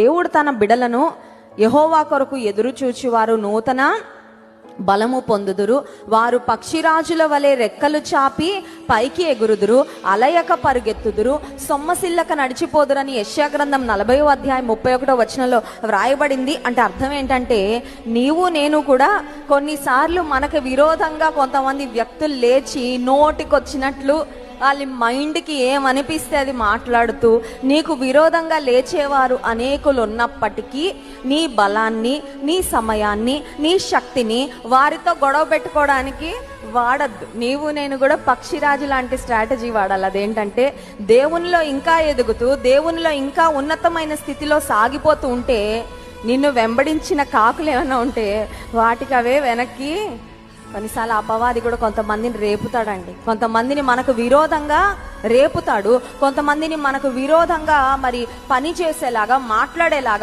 దేవుడు తన బిడలను యెహోవా కొరకు ఎదురు చూచువారు నూతన బలము పొందుదురు, వారు పక్షిరాజుల వలె రెక్కలు చాపి పైకి ఎగురుదురు, అలయక పరుగెత్తుదురు, సొమ్మసిల్లక నడిచిపోదురని యెషయా గ్రంథం 40వ అధ్యాయం 31వ వచనంలో వ్రాయబడింది. అంటే అర్థం ఏంటంటే, నీవు నేను కూడా కొన్నిసార్లు మనకు విరోధంగా కొంతమంది వ్యక్తులు లేచి నోటికొచ్చినట్లు వాళ్ళ మైండ్కి ఏమనిపిస్తే అది మాట్లాడుతూ నీకు విరోధంగా లేచేవారు అనేకులు ఉన్నప్పటికీ నీ బలాన్ని, నీ సమయాన్ని, నీ శక్తిని వారితో గొడవ పెట్టుకోవడానికి వాడద్దు. నీవు నేను కూడా పక్షిరాజు లాంటి స్ట్రాటజీ వాడాలి. అదేంటంటే, దేవునిలో ఇంకా ఎదుగుతూ దేవునిలో ఇంకా ఉన్నతమైన స్థితిలో సాగిపోతూ ఉంటే నిన్ను వెంబడించిన కాకులు ఏమైనా ఉంటే వాటికి అవే వెనక్కి. కొన్నిసార్లు అపవాది కూడా కొంతమందిని రేపుతాడండి. కొంతమందిని మనకు విరోధంగా రేపుతాడు, కొంతమందిని మనకు విరోధంగా మరి పని చేసేలాగా మాట్లాడేలాగా